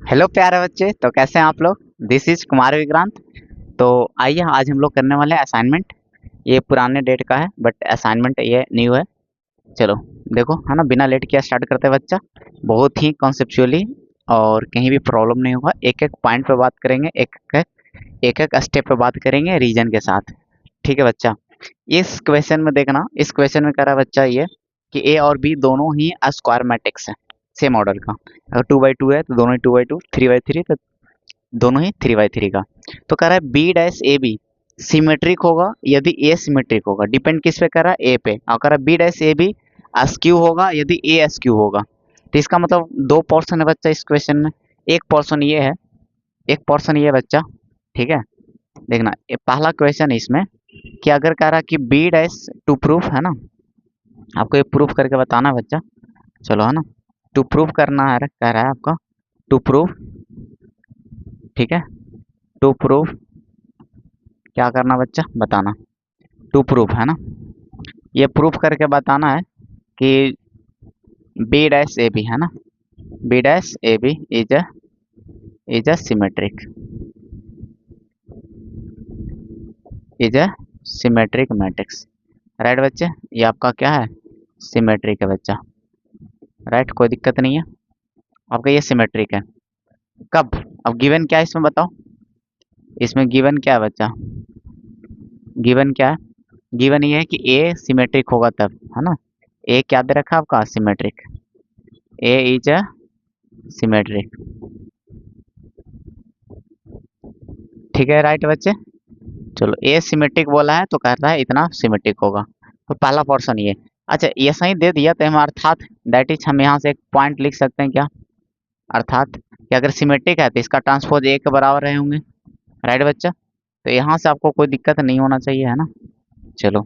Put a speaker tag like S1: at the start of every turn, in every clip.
S1: Hello प्यारे बच्चे, तो कैसे हैं आप लोग। This is Kumar Vikrant. तो आइए आज हम लोग करने वाले हैं असाइनमेंट। ये पुराने डेट का है बट असाइनमेंट ये न्यू है। चलो देखो, है ना, बिना लेट किया स्टार्ट करते हैं बच्चा। बहुत ही कॉन्सेप्चुअली और कहीं भी प्रॉब्लम नहीं होगा। एक एक पॉइंट पे बात करेंगे, एक एक स्टेप पे बात करेंगे रीजन के साथ। ठीक है बच्चा। इस क्वेश्चन में देखना, इस क्वेश्चन में कह रहा है बच्चा ये कि ए और बी दोनों ही स्क्वायर मैट्रिक्स है, सेम ऑर्डर का। अगर 2 बाई 2 है तो दोनों ही 2 बाई 2, 3 बाई 3 तो दोनों ही 3 बाई 3 का। तो कह रहा है B dash A B symmetric होगा यदि ए सिमेट्रिक होगा। डिपेंड किस पे कर रहा है, ए पे। और कह रहा है B dash A B askew होगा यदि ए अस्क्यू होगा। तो इसका मतलब दो पोर्शन है बच्चा इस क्वेश्चन में। एक पोर्शन ये है, एक पोर्शन ये है बच्चा। ठीक है, देखना ये पहला क्वेश्चन है इसमें कि अगर कह रहा है कि बी डैश टू प्रूफ, है ना, आपको ये प्रूफ करके बताना है बच्चा। चलो, है ना, टू प्रूफ करना है, कह रहा है आपका टू प्रूफ। ठीक है, टू प्रूफ क्या करना बच्चा, बताना। टू प्रूफ, है ना, ये प्रूफ करके बताना है कि बी डैश ए बी, है ना, B dash A B is a symmetric, is a symmetric matrix. Right बच्चे, ये आपका क्या है, सिमेट्रिक है बच्चा। राइट, कोई दिक्कत नहीं है, आपका ये सिमेट्रिक है। कब, अब गिवन क्या है इसमें बताओ। इसमें गिवन क्या है बच्चा, गिवन क्या है, गिवन ये है कि ए सिमेट्रिक होगा तब, है ना। ए क्या दे रखा है आपका, symmetric. A is a symmetric. ठीक है राइट बच्चे। चलो, ए सिमेट्रिक बोला है तो कह रहा है इतना सिमेट्रिक होगा। तो पहला पोर्शन ये। अच्छा, ये सही दे दिया तो हम अर्थात दैट इज हम यहाँ से एक पॉइंट लिख सकते हैं क्या, अर्थात कि अगर सिमेट्रिक है तो इसका ट्रांसपोज ए के बराबर रहे होंगे। राइट बच्चा, तो यहाँ से आपको कोई दिक्कत नहीं होना चाहिए, है ना। चलो,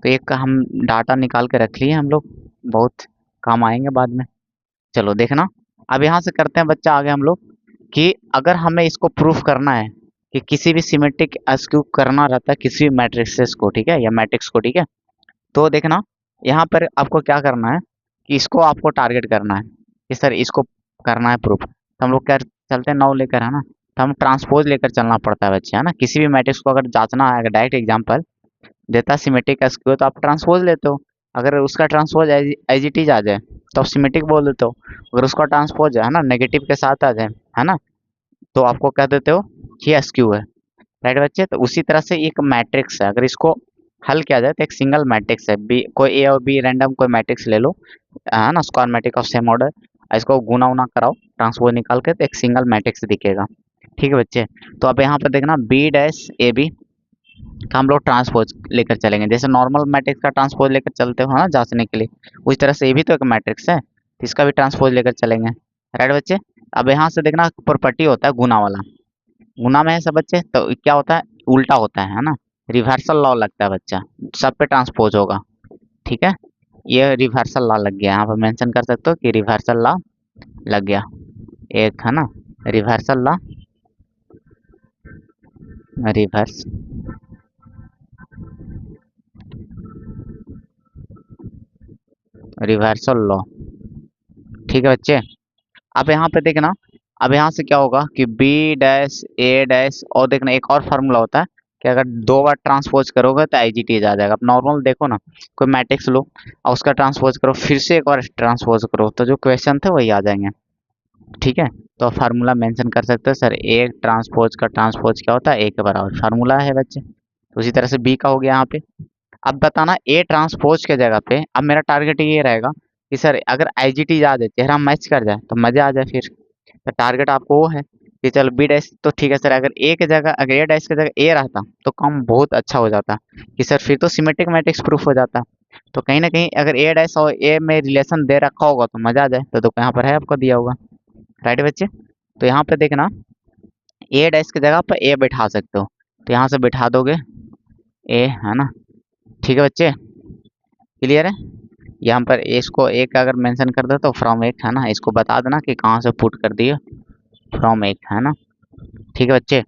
S1: तो एक हम डाटा निकाल के रख लिए हम लोग, बहुत काम आएंगे बाद में। चलो देखना, अब यहाँ से करते हैं बच्चा आगे हम लोग कि अगर हमें इसको प्रूफ करना है कि किसी भी सिमेट्रिक एस्क्यू करना रहता है किसी भी मैट्रिक्सेस को, ठीक है, या मैट्रिक्स को, ठीक है। तो देखना, यहाँ पर आपको क्या करना है कि इसको आपको टारगेट करना है कि सर इसको करना है प्रूफ। तो हम लोग क्या चलते हैं, 9 लेकर, है ना। तो हम ट्रांसपोज लेकर चलना पड़ता है बच्चे, है ना। किसी भी मैट्रिक्स को अगर जांचना है, अगर डायरेक्ट एग्जाम्पल देता सिमेट्रिक एस्क्यू तो आप ट्रांसपोज लेते हो। अगर उसका ट्रांसपोज एज इट इज आ जाए तो आप सिमेट्रिक बोल देते हो। अगर उसका ट्रांसपोज है ना नेगेटिव के साथ आ जाए, है ना, तो आपको कह देते हो कि एस्क्यू है। राइट बच्चे, तो उसी तरह से एक मैट्रिक्स है, अगर इसको हल किया जाए तो एक सिंगल मैट्रिक्स है बी, कोई ए और बी रैंडम कोई मैट्रिक्स ले लो, है ना, square matrix of same order. इसको गुना उना कराओ, ट्रांसपोज निकाल के, तो एक सिंगल मैट्रिक्स दिखेगा। ठीक है बच्चे, तो अब यहाँ पर देखना बी डैश ए बी का हम लोग ट्रांसपोज लेकर चलेंगे, जैसे नॉर्मल मैट्रिक्स का ट्रांसपोज लेकर चलते हो, है ना, जांचने के लिए। उस तरह से ये भी तो एक मैट्रिक्स है, तो इसका भी ट्रांसपोज लेकर चलेंगे। राइट बच्चे, अब यहाँ से देखना प्रॉपर्टी होता है गुना वाला। गुना में है सब बच्चे, तो क्या होता है, उल्टा होता है ना। रिवर्सल लॉ लगता है बच्चा, सब पे ट्रांसपोज होगा। ठीक है, ये रिवर्सल लॉ लग गया, यहाँ पर मेंशन कर सकते हो कि रिवर्सल लॉ लग गया एक, है ना, reversal law, reverse reversal law. ठीक है बच्चे, अब यहाँ पे देखना, अब यहाँ से क्या होगा कि बी डैश ए डैश, और देखना एक और फार्मूला होता है कि अगर 2 बार ट्रांसपोज करोगे तो आईजीटी आ जाएगा। अब नॉर्मल देखो ना, कोई मैट्रिक्स लो और उसका ट्रांसपोज करो, फिर से एक बार ट्रांसपोज करो, तो जो क्वेश्चन थे वही आ जाएंगे। ठीक है, तो फार्मूला मेंशन कर सकते हो सर, ए ट्रांसपोज का ट्रांसपोज क्या होता है, ए के बराबर फार्मूला है बच्चे। तो उसी तरह से बी का हो गया यहाँ पे। अब बताना ए ट्रांसपोज के जगह पे, अब मेरा टारगेट ये रहेगा कि सर अगर आईजीटी आ जाए, चेहरा मैच कर जाए तो मजा आ जाए फिर। तो टारगेट आपको वो है कि चलो बी डैश तो ठीक है सर, अगर ए की जगह, अगर ए डैश की जगह ए रहता तो काम बहुत अच्छा हो जाता कि सर फिर तो सिमेट्रिक मैट्रिक्स प्रूफ हो जाता। तो कहीं ना कहीं अगर ए डैश और ए में रिलेशन दे रखा होगा तो मजा आ जाए, तो यहाँ पर है आपको दिया होगा। राइट बच्चे, तो यहाँ पे देखना ए डैश की जगह पर ए बैठा सकते हो, तो यहाँ से बैठा दोगे ए, है ना। ठीक है बच्चे, क्लियर है। यहाँ पर इसको एक अगर मेंशन कर दो तो फ्रॉम एक, है ना, इसको बता देना कि कहाँ से पुट कर दिए, फ्रॉम एक, है ना। ठीक है बच्चे,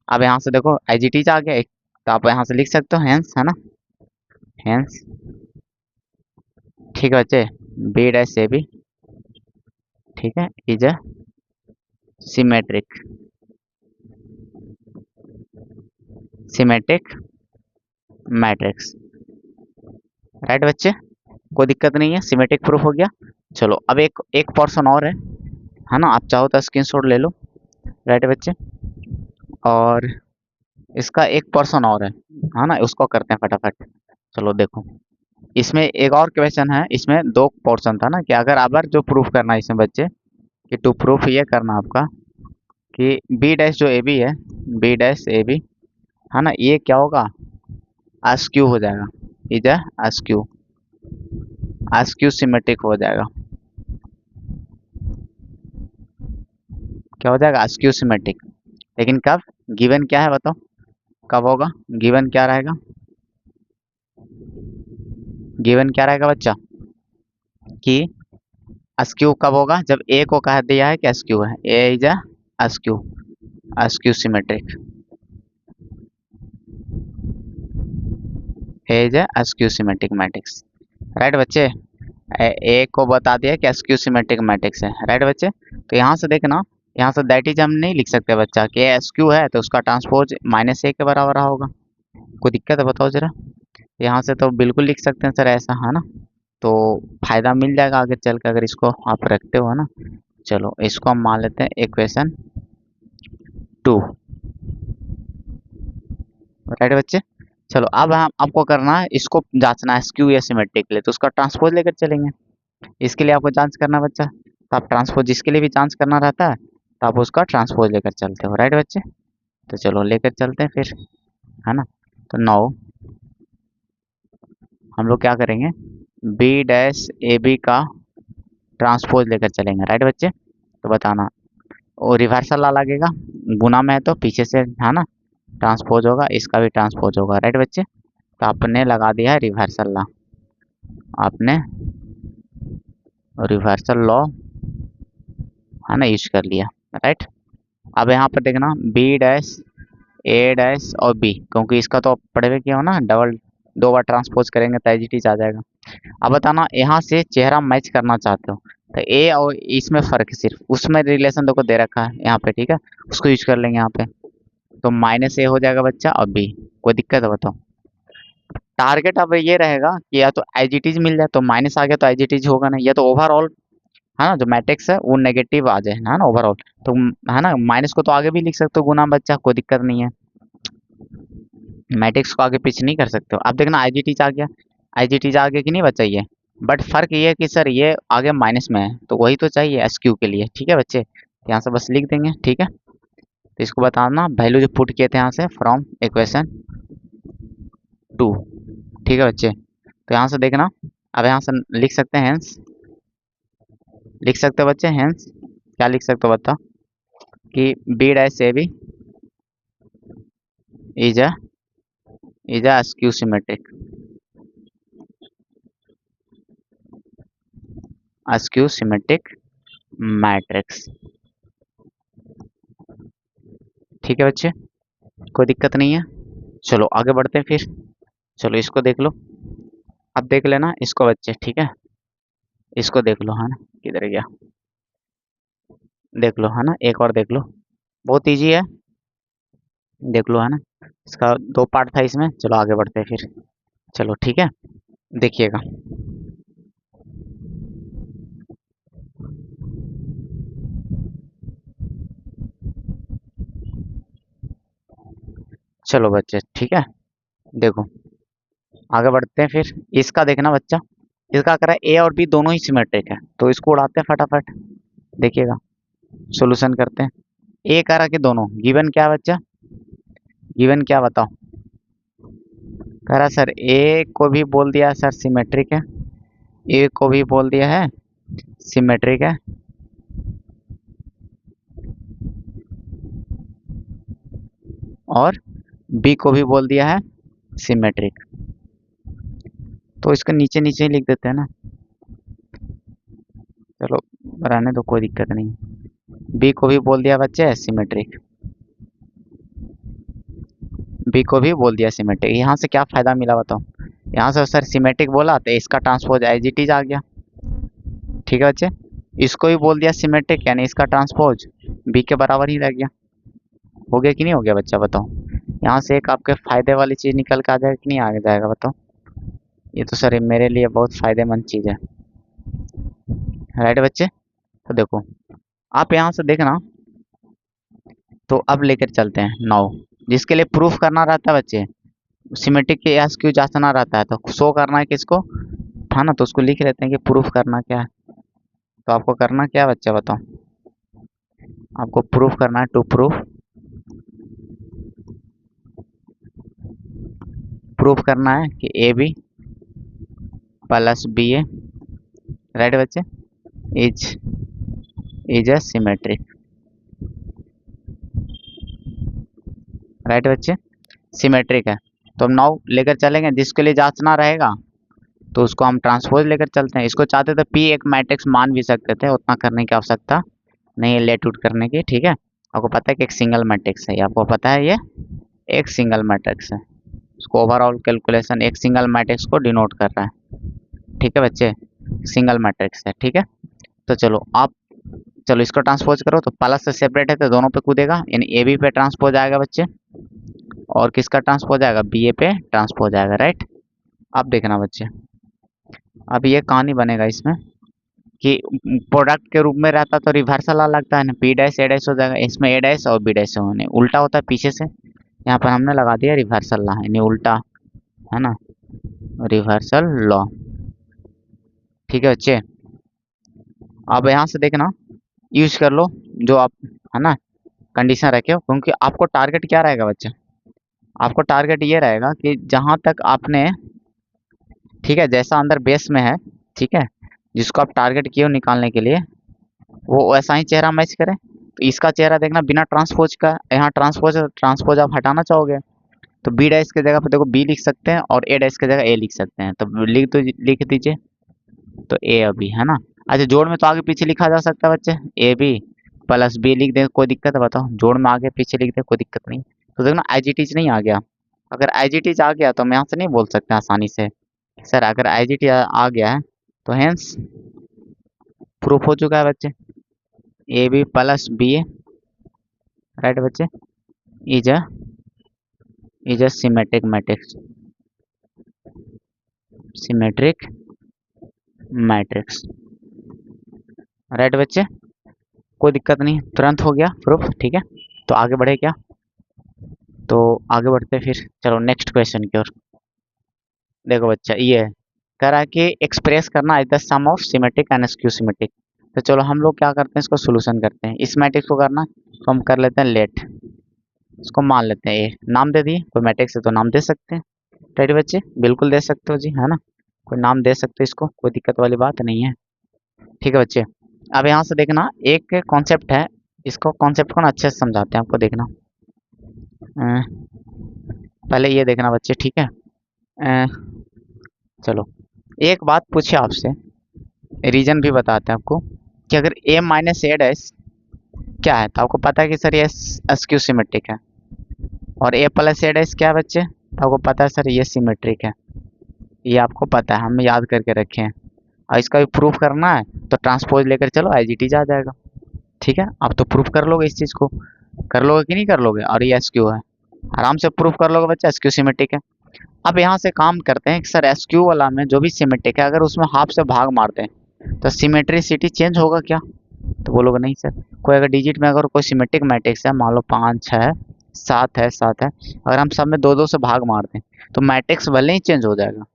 S1: अब यहाँ से देखो आईजीटी आ गया एक, तो आप यहाँ से लिख सकते हो हेंस, है ना, हेंस। ठीक है बच्चे, बी डैश ए बी, ठीक है, is a symmetric, symmetric matrix. Right बच्चे, कोई दिक्कत नहीं है, सिमेट्रिक प्रूफ हो गया। चलो अब एक एक पोर्शन और है ना, आप चाहो तो स्क्रीनशॉट ले लो। राइट बच्चे, और इसका एक पोर्शन और है ना, उसको करते हैं फटाफट। चलो देखो, इसमें एक और क्वेश्चन है, इसमें दो पोर्शन था ना, कि अगर जो प्रूफ करना है इसमें बच्चे, कि टू प्रूफ ये करना आपका कि बी डैश जो ए बी है, बी डैश ए बी है ना, ये क्या होगा, अस्क्यू हो जाएगा, इज अस्क्यू, अस्क्यू सिमेट्रिक हो जाएगा। क्या हो जाएगा, अस्क्यू सिमेट्रिक। लेकिन कब, गिवन क्या है बताओ, कब होगा, गिवन क्या रहेगा, गिवन क्या रहेगा बच्चा, कि अस्क्यू कब होगा, जब ए को कह दिया है कि अस्क्यू है, A is skew, skew symmetric, A is skew symmetric matrix. Right बच्चे, ए को बता दिया कि अस्क्यू सिमेट्रिक मैट्रिक्स है। राइट बच्चे, तो यहाँ से देखना, यहाँ से दैट इज हम नहीं लिख सकते बच्चा, कि एसक्यू है तो उसका ट्रांसपोज -a के बराबर होगा। कोई दिक्कत है बताओ जरा, यहाँ से तो बिल्कुल लिख सकते हैं सर ऐसा, है ना, तो फायदा मिल जाएगा आगे चल के अगर इसको आप रखते हो, है ना। चलो इसको हम मान लेते हैं इक्वेशन 2। राइट बच्चे, चलो अब हम आपको करना है, इसको जांचना है स्क्यू या सिमेट्रिक के लिए, तो उसका ट्रांसपोज लेकर चलेंगे। इसके लिए आपको जांच करना बच्चा, तो आप ट्रांसपोज जिसके लिए भी जांच करना रहता है तो आप उसका ट्रांसपोज लेकर चलते हो। राइट बच्चे, तो चलो लेकर चलते हैं फिर, है ना। तो 9 हम लोग क्या करेंगे, बी डैश ए बी का ट्रांसपोज लेकर चलेंगे। राइट बच्चे, तो बताना, वो रिवर्सल ला लगेगा, गुना में है तो पीछे से, है ना, ट्रांसपोज होगा, इसका भी ट्रांसपोज होगा। राइट बच्चे, तो आपने लगा दिया है रिवर्सल लॉ, आपने रिवर्सल लॉ, है ना, यूज कर लिया। राइट, अब यहाँ पर देखना बी डैश ए डैश और बी, क्योंकि इसका तो पढ़े हुए किया हो ना, डबल 2 बार ट्रांसपोज करेंगे तो एज आ जाएगा। अब बताना, यहाँ से चेहरा मैच करना चाहते हो तो ए और इसमें फ़र्क है, सिर्फ उसमें रिलेशन देखो दे रखा है यहाँ पे, ठीक है, उसको यूज कर लेंगे यहाँ पे, तो -a हो जाएगा बच्चा और बी। कोई दिक्कत है बताओ, टारगेट अब ये रहेगा कि या तो एज मिल जाए, तो माइनस आ गया तो एज होगा नहीं, या तो ओवरऑल, है ना, जो मैट्रिक्स है वो नेगेटिव आ जाए, है ना, ओवरऑल, तो है ना, माइनस को तो आगे भी लिख सकते हो गुना बच्चा, कोई दिक्कत नहीं है, मैट्रिक्स को आगे पीछे नहीं कर सकते हो। अब देखना एज आ गया, एज आ गया कि नहीं बच्चा ये, बट फर्क ये है कि सर ये आगे माइनस में है, तो वही तो चाहिए एसक्यू के लिए। ठीक है बच्चे, यहाँ से बस लिख देंगे, ठीक है, तो इसको बताना वैल्यू जो पुट किए थे यहाँ से फ्रॉम इक्वेशन 2। ठीक है बच्चे, तो यहाँ से देखना, अब यहाँ से लिख सकते हैं हेंस, लिख सकते हो बच्चे हेंस, क्या लिख सकते हो बताओ, कि B dash A B is a skew symmetric, skew symmetric matrix. ठीक है बच्चे, कोई दिक्कत नहीं है। चलो आगे बढ़ते हैं फिर, चलो इसको देख लो, अब देख लेना इसको बच्चे, ठीक है, इसको देख लो, है ना, किधर गया, देख लो, है ना, एक और देख लो, बहुत इजी है, देख लो, है ना, इसका 2 पार्ट था इसमें। चलो आगे बढ़ते हैं फिर, चलो ठीक है, देखिएगा, चलो बच्चे ठीक है, देखो आगे बढ़ते हैं फिर, इसका देखना बच्चा, इसका करा ए और बी दोनों ही सिमेट्रिक है, तो इसको उड़ाते हैं फटाफट, देखिएगा, सॉल्यूशन करते हैं। ए करा कि दोनों, गिवन क्या है बच्चा, गिवन क्या बताओ, कह रहा सर ए को भी बोल दिया सर सिमेट्रिक है, ए को भी बोल दिया है सिमेट्रिक है, और बी को भी बोल दिया है सिमेट्रिक, तो इसको नीचे नीचे ही लिख देते हैं ना, चलो रहने दो, कोई दिक्कत नहीं, बी को भी बोल दिया बच्चे सिमेट्रिक, बी को भी बोल दिया सिमेट्रिक। यहाँ से क्या फायदा मिला बताओ, यहाँ से सर सिमेट्रिक बोला तो इसका ट्रांसपोज एज आ गया, ठीक है बच्चे, इसको भी बोल दिया सिमेट्रिक यानी इसका ट्रांसपोज बी के बराबर ही रह गया। हो गया कि नहीं हो गया बच्चा, बताओ। यहाँ से एक आपके फायदे वाली चीज निकल के आ जाएगा कि नहीं आ जाएगा, बताओ। ये तो सर मेरे लिए बहुत फायदेमंद चीज है, राइट बच्चे। तो देखो आप यहाँ से देखना, तो अब लेकर चलते हैं 9, जिसके लिए प्रूफ करना रहता है बच्चे, सिमेट्रिक के एसक्यू जांचना रहता है, तो शो करना है किसको था ना, तो उसको लिख लेते हैं कि प्रूफ करना क्या है। तो आपको करना क्या है बच्चा, बताओ। आपको प्रूफ करना है, टू प्रूफ करना है कि A B plus B A, right बच्चे, is is a symmetric, right बच्चे, सिमेट्रिक है। तो हम 9 लेकर चलेंगे, जिसके लिए जांचना रहेगा तो उसको हम ट्रांसपोज लेकर चलते हैं। इसको चाहते तो पी एक मैट्रिक्स मान भी सकते थे, उतना करने की आवश्यकता नहीं है लेट उट करने की, ठीक है। आपको पता है कि एक सिंगल मैट्रिक्स है, आपको पता है ये एक सिंगल मैट्रिक्स है, उसको ओवरऑल कैलकुलेशन एक सिंगल मैट्रिक्स को डिनोट कर रहा है, ठीक है बच्चे, सिंगल मैट्रिक्स है, ठीक है। तो चलो आप, चलो इसको ट्रांसपोज करो, तो प्लस से सेपरेट है तो दोनों पे कूदेगा, यानी ए बी पे ट्रांसपोज आएगा बच्चे, और किसका ट्रांसपोज आएगा, बी ए पे ट्रांसपोज आएगा, राइट। अब देखना बच्चे, अब ये कहानी बनेगा इसमें कि प्रोडक्ट के रूप में रहता तो रिवर्सल लगता है ना, पी डैश ए डैश हो जाएगा, इसमें ए डैश और बी डैश होने उल्टा होता है पीछे से, यहाँ पर हमने लगा दिया रिवर्सल लॉ, यानी उल्टा, है ना, रिवर्सल लॉ, ठीक है बच्चे। अब यहाँ से देखना, यूज कर लो जो आप, है ना, कंडीशन रखे हो, क्योंकि आपको टारगेट क्या रहेगा बच्चे, आपको टारगेट ये रहेगा कि जहाँ तक आपने, ठीक है, जैसा अंदर बेस में है, ठीक है, जिसको आप टारगेट किए हो निकालने के लिए, वो वैसा ही चेहरा मैच करे। तो इसका चेहरा देखना बिना ट्रांसपोज का, यहाँ ट्रांसपोज ट्रांसपोज आप हटाना चाहोगे, तो बी डैश की जगह पर देखो बी लिख सकते हैं, और ए डैश की जगह ए लिख सकते हैं, तो लिख दीजिए, तो ए अभी, है ना। अच्छा जोड़ में तो आगे पीछे लिखा जा सकता है बच्चे, ए बी प्लस बी लिख दे, कोई दिक्कत है, बताओ, जोड़ में आगे पीछे लिख दे, कोई दिक्कत नहीं। तो देखना एजिटीज नहीं आ गया, अगर एजिटीज आ गया तो हम यहाँ से नहीं बोल सकते आसानी से, सर अगर एजिटी आ गया है तो हेंस प्रूफ हो चुका है बच्चे, A B plus B A, right बच्चे, is a symmetric matrix, symmetric matrix, right बच्चे, कोई दिक्कत नहीं, तुरंत हो गया प्रूफ, ठीक है। तो आगे बढ़े क्या, तो आगे बढ़ते फिर, चलो नेक्स्ट क्वेश्चन की ओर। देखो बच्चा ये है, कह रहा है कि एक्सप्रेस करना is the sum of symmetric and skew symmetric. तो चलो हम लोग क्या करते हैं, इसको सोल्यूशन करते हैं। इस मैट्रिक्स को करना तो हम कर लेते हैं लेट, इसको मान लेते हैं ए, नाम दे दिए, कोई मैट्रिक्स है तो नाम दे सकते हैं, राइट बच्चे, बिल्कुल दे सकते हो जी, है ना, कोई नाम दे सकते हो इसको, कोई दिक्कत वाली बात नहीं है, ठीक है बच्चे। अब यहाँ से देखना एक कॉन्सेप्ट है, इसको कॉन्सेप्ट को ना अच्छे से समझाते हैं आपको, देखना पहले ये देखना बच्चे, ठीक है। चलो एक बात पूछे आपसे, रीजन भी बताते हैं आपको, कि अगर ए माइनस ए डैश क्या है, तो आपको पता है कि सर ये स्क्यू सिमेट्रिक है, और ए प्लस ए डैश क्या है बच्चे, तो आपको पता है सर ये सिमेट्रिक है, ये आपको पता है, हम याद करके रखे हैं। और इसका भी प्रूफ करना है तो ट्रांसपोज लेकर चलो, एजिटीज आ जाएगा, ठीक है। आप तो प्रूफ कर लोगे इस चीज़ को, कर लोगे कि नहीं कर लोगे, और ये एसक्यू है, आराम से प्रूफ कर लोगे बच्चा, एसक्यू सिमेट्रिक है। अब यहाँ से काम करते हैं कि सर एसक्यू वाला में जो भी सिमेट्रिक है, अगर उसमें हाफ से भाग मारते हैं तो सिमेट्रिसिटी चेंज होगा क्या, तो बोलोगे नहीं सर। कोई अगर डिजिट में अगर कोई सिमेट्रिक मैट्रिक्स है, मान लो 5 6 7 है 7 है, अगर हम सब में 2 2 से भाग मारते हैं तो मैट्रिक्स भले ही चेंज हो जाएगा,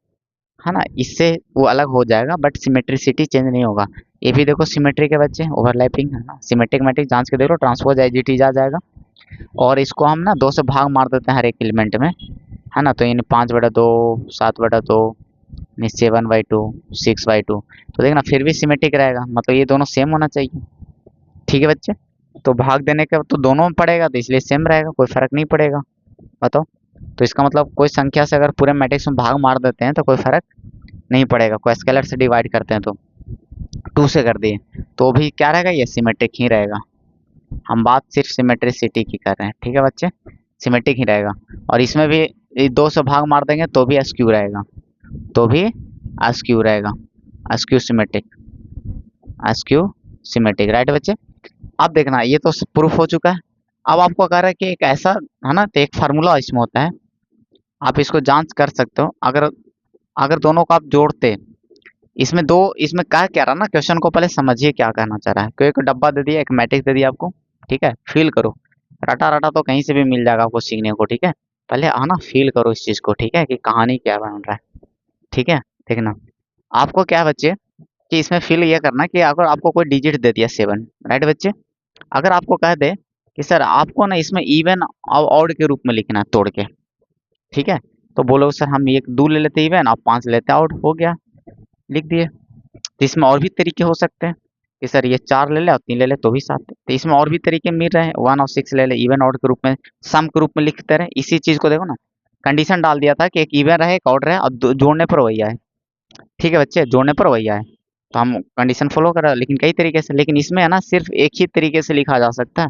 S1: है ना, इससे वो अलग हो जाएगा, बट सिमेट्रिसिटी चेंज नहीं होगा। ये भी देखो सिमेट्रिक है बच्चे, ओवरलैपिंग है ना, सिमेट्रिक मैट्रिक्स जांच के देख लो, ट्रांसपोज एजिटीज आ जाएगा। और इसको हम ना 2 से भाग मार देते हैं हर एक एलिमेंट में, है ना, तो यानी 5/2 7/2 7/2 6/2, तो देखना फिर भी सिमेट्रिक रहेगा, मतलब ये दोनों सेम होना चाहिए, ठीक है बच्चे। तो भाग देने का तो दोनों में पड़ेगा, तो इसलिए सेम रहेगा, कोई फर्क नहीं पड़ेगा, बताओ। तो इसका मतलब कोई संख्या से अगर पूरे मैट्रिक्स में भाग मार देते हैं तो कोई फर्क नहीं पड़ेगा, कोई स्केलर से डिवाइड करते हैं तो 2 से कर दिए तो भी क्या रहेगा, ये सिमेट्रिक ही रहेगा। हम बात सिर्फ सिमेट्रिसिटी की कर रहे हैं, ठीक है बच्चे, सिमेट्रिक ही रहेगा। और इसमें भी 2 से भाग मार देंगे तो भी एस्क्यू रहेगा, तो भी एस्क्यू रहेगा, askew symmetric, askew symmetric, right बच्चे। अब देखना ये तो प्रूफ हो चुका है। अब आपको कह रहा है कि एक ऐसा है ना, तो एक फार्मूला इसमें होता है, आप इसको जांच कर सकते हो। अगर अगर दोनों को आप जोड़ते, इसमें दो, इसमें क्या रहा ना, क्वेश्चन को पहले समझिए क्या कहना चाह रहा है। कोई एक डब्बा दे दिया, एक मैट्रिक्स दे दिया आपको, ठीक है, फील करो। रटा रटा तो कहीं से भी मिल जाएगा आपको सीखने को, ठीक है। पहले आना फील करो इस चीज को, ठीक है, कि कहानी क्या बन रहा है, ठीक है। देखना आपको क्या है बच्चे, कि इसमें फील ये करना कि अगर आपको कोई डिजिट दे दिया 7, राइट बच्चे। अगर आपको कह दे कि सर आपको ना इसमें इवन और ऑड के रूप में लिखना है तोड़ के, ठीक है, तो बोलो सर हम एक 2 ले लेते इवन और 5 लेते ऑड, हो गया, लिख दिए। तो इसमें और भी तरीके हो सकते हैं कि सर ये 4 ले ले और 3 ले ले तो भी 7। तो इसमें और भी तरीके मिल रहे हैं, 1 और 6 ले ले, इवन ऑड के रूप में, सम के रूप में लिखते रहे। इसी चीज को देखो ना, कंडीशन डाल दिया था कि एक इवन रहे एक ऑड रहे और जोड़ने पर वही आए, ठीक है बच्चे, जोड़ने पर वही आए। तो हम कंडीशन फॉलो कर रहे हैं, लेकिन कई तरीके से, लेकिन इसमें है ना सिर्फ एक ही तरीके से लिखा जा सकता है,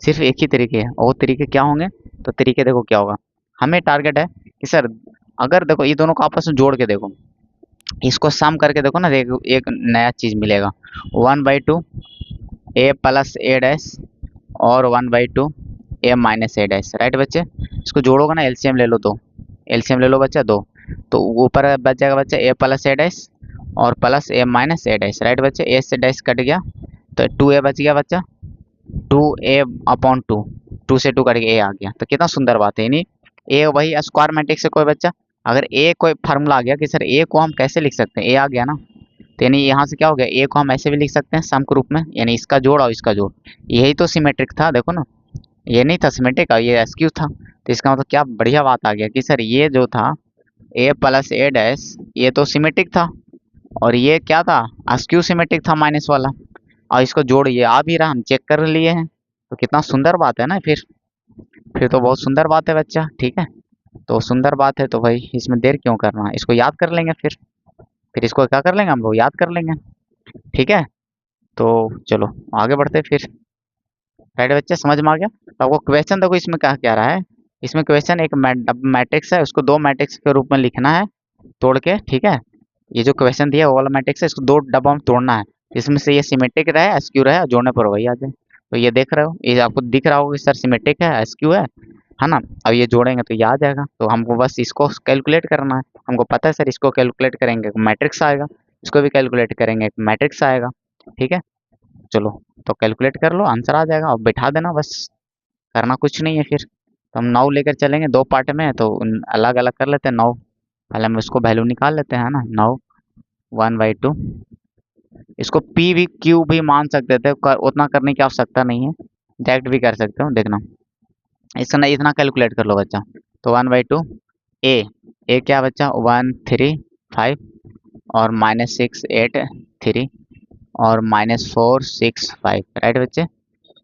S1: सिर्फ एक ही तरीके है। और वो तरीके क्या होंगे, तो तरीके देखो क्या होगा। हमें टारगेट है कि सर अगर देखो ये दोनों को आपस में जोड़ के देखो, इसको सम करके देखो ना, देखो एक नया चीज मिलेगा, 1/2 ए प्लस ए डैश और 1/2 ए माइनस ए डैश, राइट बच्चे। इसको जोड़ोगे ना, एलसीएम ले लो, दो एलसीएम ले लो बच्चा, दो, तो ऊपर बच जाएगा बच्चा ए प्लस ए डैश और प्लस ए माइनस ए डैश, राइट बच्चे। ए से डैश कट गया तो 2 ए बच गया बच्चा, 2 a/2, 2 से 2 कट के ए आ गया। तो कितना सुंदर बात है, यानी ए वही स्क्वायर मैट्रिक्स से कोई बच्चा, अगर ए कोई फार्मूला आ गया कि सर ए को हम कैसे लिख सकते हैं, ए आ गया ना, तो यानी यहाँ से क्या हो गया, ए को हम ऐसे भी लिख सकते हैं सम के रूप में, यानी इसका जोड़ और इसका जोड़, यही तो सिमेट्रिक था, देखो ना, ये नहीं था सिमेट्रिक, ये एसक्यू था। तो इसका मतलब क्या बढ़िया बात आ गया कि सर ये जो था ए प्लस ए डैश, ये तो सिमेट्रिक था, और ये क्या था, एसक्यू सिमेट्रिक था माइनस वाला, और इसको जोड़ ये आ भी रहा, हम चेक कर लिए हैं। तो कितना सुंदर बात है ना, फिर तो बहुत सुंदर बात है बच्चा, ठीक है। तो सुंदर बात है तो भाई इसमें देर क्यों करना है, इसको याद कर लेंगे, फिर इसको क्या कर लेंगे हम लोग, याद कर लेंगे, ठीक है। तो चलो आगे बढ़ते फिर, राइट बच्चे, समझ में आ गया। तो आपको क्वेश्चन देखो इसमें क्या क्या रहा है, इसमें क्वेश्चन एक मैट्रिक्स है, उसको दो मैट्रिक्स के रूप में लिखना है तोड़ के, ठीक है। ये जो क्वेश्चन दिया वो वाला मैट्रिक्स है, इसको दो डब्बा में तोड़ना है, इसमें से ये सिमेट्रिक रहे, एसक्यू रहे, और जोड़ने पर वही आ जाए। तो ये देख रहे हो, ये आपको दिख रहा होगा कि सर सिमेट्रिक है, एसक्यू है ना। अब ये जोड़ेंगे तो ये आ जाएगा, तो हमको बस इसको कैलकुलेट करना है। हमको पता है सर इसको कैलकुलेट करेंगे मैट्रिक्स आएगा, इसको भी कैलकुलेट करेंगे मैट्रिक्स आएगा, ठीक है। चलो तो कैलकुलेट कर लो, आंसर आ जाएगा, और बैठा देना बस, करना कुछ नहीं है फिर। तो हम 9 लेकर चलेंगे, दो पार्ट में है तो अलग अलग कर लेते हैं 9, पहले हम इसको वैल्यू निकाल लेते हैं ना, 9 1/2, इसको पी भी क्यू भी मान सकते थे, उतना करने की आवश्यकता नहीं है, डायरेक्ट भी कर सकते हो। देखना इसका ना इतना कैलकुलेट कर लो बच्चा, तो 1/2 ए, ए क्या बच्चा 135 और -683 और -465, राइट बच्चे,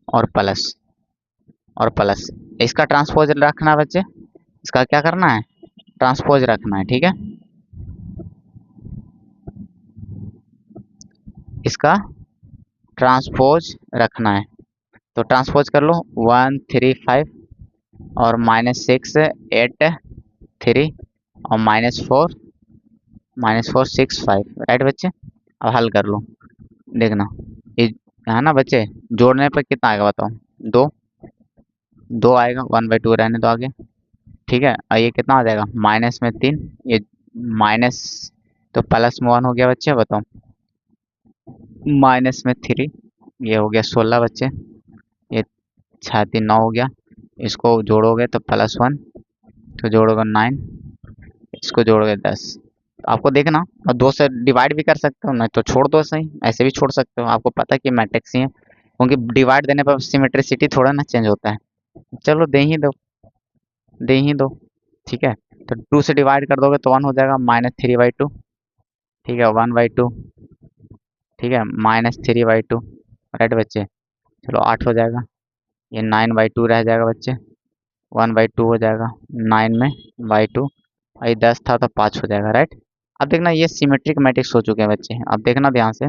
S1: और प्लस इसका ट्रांसपोज रखना है बच्चे, इसका क्या करना है, ट्रांसपोज रखना है, ठीक है। इसका ट्रांसपोज रखना है, तो ट्रांसपोज कर लो, 135 और -683 और -465, राइट बच्चे। अब हल कर लो, देखना ये है ना बच्चे, जोड़ने पर कितना आएगा बताओ, दो, दो आएगा, 1/2 रहने दो आगे, ठीक है। और ये कितना आ जाएगा, माइनस में 3, ये माइनस, तो प्लस में 1 हो गया बच्चे, बताओ, -3, ये हो गया 16 बच्चे, ये 6 3 9 हो गया, इसको जोड़ोगे तो +1, तो जोड़ोगे 9, इसको जोड़ोगे 10। तो आपको देखना, और 2 से डिवाइड भी कर सकते हो, नहीं तो छोड़ दो, सही ऐसे भी छोड़ सकते हो, आपको पता है कि मैट्रिक्स ही है, क्योंकि डिवाइड देने पर सिमेट्रिसिटी थोड़ा ना चेंज होता है। चलो दे ही दो, ठीक है। तो 2 से डिवाइड कर दोगे तो 1 हो जाएगा, -3/2, ठीक है, 1/2, ठीक है, -3/2, राइट बच्चे। चलो 8 हो जाएगा, ये 9/2 रह जाएगा बच्चे, 1/2 हो जाएगा 9 में बाई 2, और ये 10 था तो 5 हो जाएगा, राइट। अब देखना ये सिमेट्रिक मैट्रिक्स हो चुके हैं बच्चे, अब देखना ध्यान से,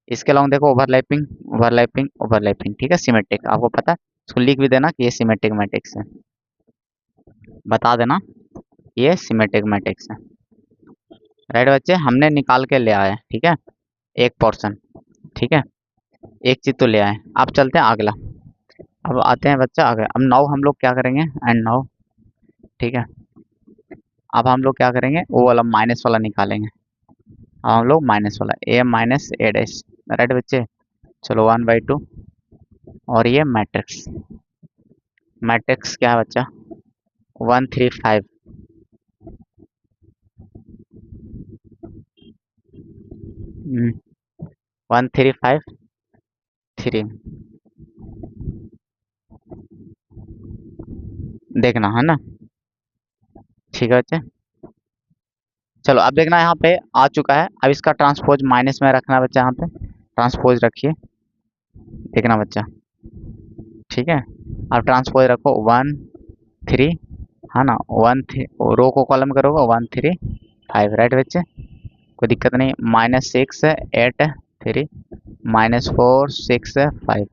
S1: इसके अलावा देखो ओवरलैपिंग ओवरलैपिंग ओवरलैपिंग, ठीक है, सिमेट्रिक आपको पता है, इसको लिख भी देना कि ये सिमेट्रिक मैट्रिक्स है, बता देना ये सिमेट्रिक मैट्रिक्स है, राइट बच्चे। हमने निकाल के ले आए, ठीक है, एक पोर्शन, ठीक है। एक चीज़ तो ले आए। अब चलते हैं अगला। अब आते हैं बच्चा आगे। अब नाउ हम लोग क्या करेंगे, एंड नाउ ठीक है। अब हम लोग क्या करेंगे, वो वाला माइनस वाला निकालेंगे। अब हम लोग माइनस वाला ए माइनस ए डैश, राइट बच्चे। चलो 1/2 और ये मैट्रिक्स, मैट्रिक्स क्या है बच्चा 135। 135 3 देखना है ना, ठीक है बच्चे। चलो अब देखना यहाँ पे आ चुका है। अब इसका ट्रांसपोज माइनस में रखना है बच्चा, यहाँ पे ट्रांसपोज रखिए, देखना बच्चा, ठीक है। अब ट्रांसपोज रखो 1 3 है ना, 1 3 रो को कॉलम करोगे 1 3 5, राइट बच्चे, कोई दिक्कत नहीं। -6 8 3 -4 6 5,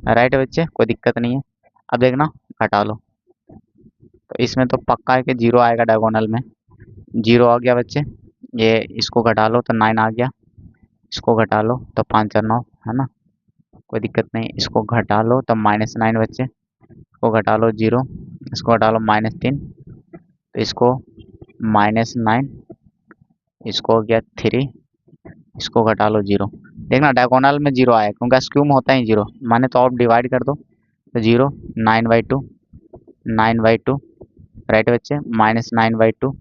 S1: राइट बच्चे, कोई दिक्कत नहीं है। अब देखना घटा लो, तो इसमें तो पक्का है कि 0 आएगा डायगोनल में। 0 आ गया बच्चे, ये इसको घटा लो तो 9 आ गया, इसको घटा लो तो 5 और 9 है ना, कोई दिक्कत नहीं। इसको घटा लो तो -9 बच्चे, इसको घटा लो 0, इसको घटा लो -3, तो इसको -9, इसको हो गया 3, इसको घटा लो 0। देखना डायगोनल में 0 आया, क्योंकि स्क्यू में होता है 0, माने तो आप डिवाइड कर दो तो 0 9/2 9/2, राइट बच्चे, -9/2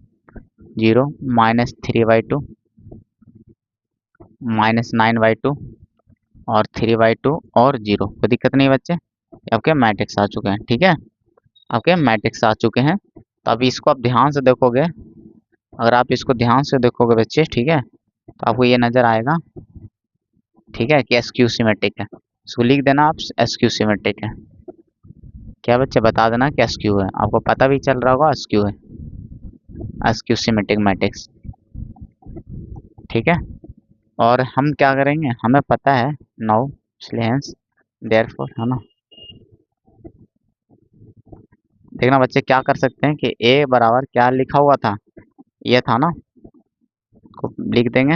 S1: 0 -3/2 -9/2 और 3/2 और 0, कोई दिक्कत नहीं बच्चे। आपके मैट्रिक्स आ चुके हैं, ठीक है, आपके मैट्रिक्स आ चुके हैं। तो अभी इसको आप ध्यान से देखोगे, अगर आप इसको ध्यान से देखोगे बच्चे, ठीक है, तो आपको ये नज़र आएगा, ठीक है, कि एसक्यू सिमेट्रिक है। इसको लिख देना आप, एसक्यू सिमेट्रिक है। क्या बच्चे बता देना कि एसक्यू है, आपको पता भी चल रहा होगा एसक्यू है, एसक्यू सिमेट्रिक मैट्रिक्स, ठीक है। और हम क्या करेंगे, हमें पता है नाउ, इसलिए हेंस देयरफॉर है ना। देखना बच्चे क्या कर सकते हैं कि ए बराबर क्या लिखा हुआ था, ये था ना, को लिख देंगे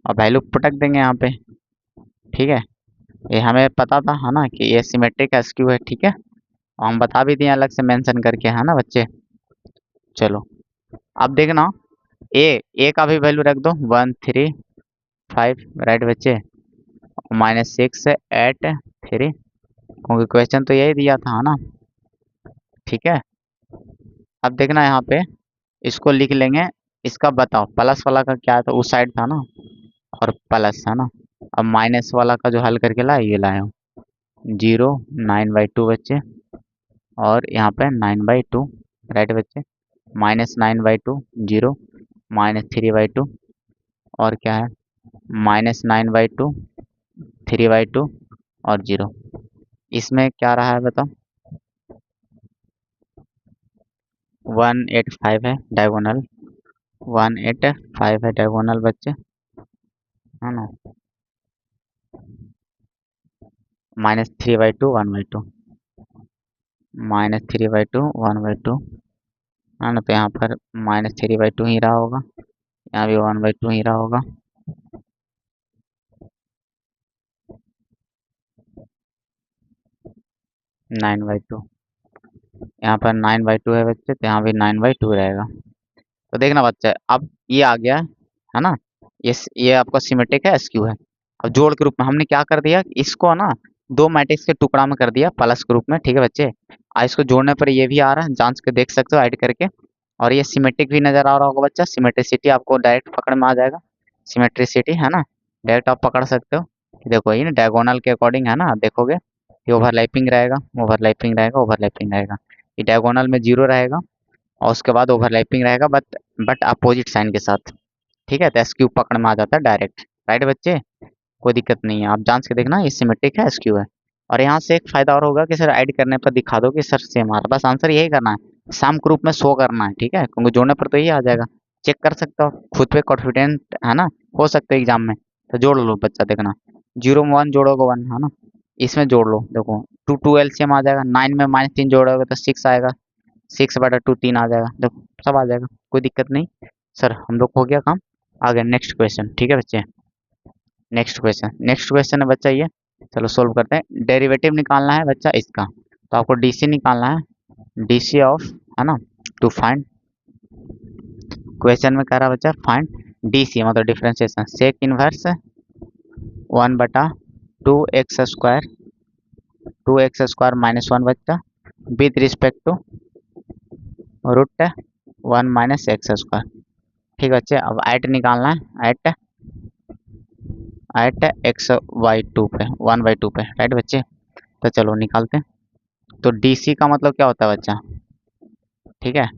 S1: और वैल्यू पटक देंगे यहाँ पे, ठीक है। ये हमें पता था है ना कि ये सिमेट्रिक एसक्यू है, ठीक है, और हम बता भी दिए अलग से मेंशन करके, है ना बच्चे। चलो अब देखना, ए का भी वैल्यू रख दो 1 3 5, राइट बच्चे, -6 8 3, क्योंकि क्वेश्चन तो यही दिया था ना, ठीक है। अब देखना यहाँ पे, इसको लिख लेंगे, इसका बताओ प्लस वाला का क्या है, तो उस साइड था ना, और प्लस है ना। अब माइनस वाला का जो हल करके लाए, ये लाया हूँ 0 9/2 बच्चे, और यहाँ पे 9/2, राइट बच्चे, -9/2 0 -3/2, और क्या है -9/2 3/2 और 0। इसमें क्या रहा है बताओ, 185 है डायगोनल, 185 है डायगोनल बच्चे, है ना, -3/2 1/2, -3/2 1/2, है ना, तो यहाँ पर -3/2 ही रहा होगा, यहाँ भी 1/2 ही रहा होगा। 9/2, यहाँ पर 9/2 है बच्चे, तो यहाँ भी 9/2 रहेगा। तो देखना बच्चे, अब ये आ गया है ना, ये आपका सिमेट्रिक है, एसक्यू है। अब जोड़ के रूप में हमने क्या कर दिया, इसको ना दो मैट्रिक्स के टुकड़ा में कर दिया प्लस के रूप में, ठीक है बच्चे। इसको जोड़ने पर ये भी आ रहा है, जांच के देख सकते हो ऐड करके, और ये सिमेट्रिक भी नजर आ रहा होगा बच्चा, सिमेट्रिसिटी आपको डायरेक्ट पकड़ में आ जाएगा, सिमेट्रिसिटी है ना, डायरेक्ट आप पकड़ सकते हो। देखो ये ना डायगोनल के अकॉर्डिंग है ना, देखोगे ये ओवरलैपिंग रहेगा, ओवरलैपिंग रहेगा, ओवरलैपिंग रहेगा, ये डायगोनल में 0 रहेगा, और उसके बाद ओवरलैपिंग रहेगा, बट अपोजिट साइन के साथ, ठीक है। तो एसक्यू पकड़ में आ जाता है डायरेक्ट, राइट बच्चे, कोई दिक्कत नहीं है, आप जांच के देखना ये सिमेट्रिक है, एसक्यू है। और यहाँ से एक फायदा और होगा कि सर ऐड करने पर दिखा दो कि सर सेम आ रहा, बस आंसर यही करना है, सम के रूप में शो करना है, ठीक है, क्योंकि जोड़ने पर तो यही आ जाएगा, चेक कर सकते हो, खुद पे कॉन्फिडेंट है ना, हो सकते हो एग्जाम में, तो जोड़ लो बच्चा, देखना 0 में 1 जोड़ोगे 1 है ना, इसमें जोड़ लो, देखो 2 2 एलसीएम आ जाएगा, 9 में -3 जोड़ोगे तो 6 आएगा, 6/2 3 आ जाएगा, देखो सब आ जाएगा, कोई दिक्कत नहीं। सर हम लोग हो गया काम, आ गया नेक्स्ट क्वेश्चन, ठीक है बच्चे। नेक्स्ट क्वेश्चन है बच्चा ये। चलो सोल्व करते हैं। डेरिवेटिव निकालना है बच्चा इसका, तो आपको डीसी निकालना है, डीसी ऑफ, है ना, टू फाइंड। क्वेश्चन में कह रहा है बच्चा फाइंड डीसी मतलब differentiation sec inverse 1/2 x² 2x² -1 बच्चा विथ रिस्पेक्ट टू √1 - x²। ठीक है बच्चे, अब एट निकालना है, एट x/2 पे 1/2 पे, राइट बच्चे। तो चलो निकालते हैं। तो डीसी का मतलब क्या होता है बच्चा, ठीक है,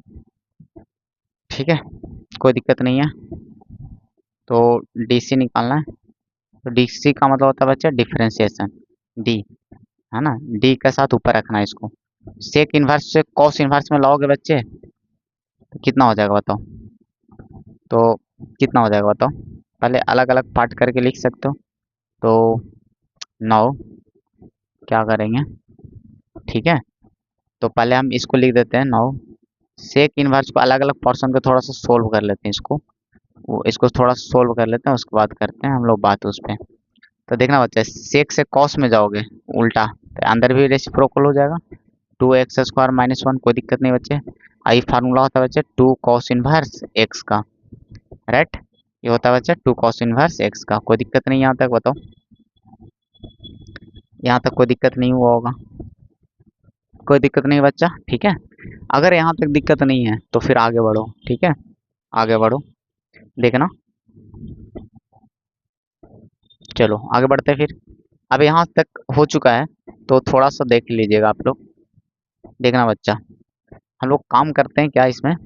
S1: ठीक है, कोई दिक्कत नहीं है। तो डीसी निकालना है, तो डीसी का मतलब होता है बच्चा डिफरेंशिएशन, डी, है ना, डी के साथ ऊपर रखना है इसको। सेक इन्वर्स से कॉस इन्वर्स में लाओगे बच्चे तो कितना हो जाएगा बताओ, तो कितना हो जाएगा बताओ, पहले अलग अलग पार्ट करके लिख सकते हो। तो 9 क्या करेंगे, ठीक है, तो पहले हम इसको लिख देते हैं 9। सेक इन्वर्स को अलग अलग पोर्शन को थोड़ा सा सोल्व कर लेते हैं, इसको थोड़ा सोल्व कर लेते हैं, उसके बाद करते हैं हम लोग बात उस पर। तो देखना बच्चा, सेक से कॉस में जाओगे उल्टा तो अंदर भी रेसिप्रोकल हो जाएगा, 2x² -1, कोई दिक्कत नहीं बच्चे। आई फार्मूला होता है बच्चे 2 कॉस इनवर्स एक्स का, राइट, ये होता है बच्चा 2 कॉस इनवर्स एक्स का। कोई दिक्कत नहीं यहाँ तक बताओ, यहाँ तक कोई दिक्कत नहीं हुआ होगा, कोई दिक्कत नहीं बच्चा, ठीक है। अगर यहाँ तक दिक्कत नहीं है तो फिर आगे बढ़ो, ठीक है, आगे बढ़ो, देखना। चलो आगे बढ़ते हैं फिर। अब यहाँ तक हो चुका है तो थोड़ा सा देख लीजिएगा आप लोग, देखना बच्चा। हम लोग काम करते हैं क्या इसमें,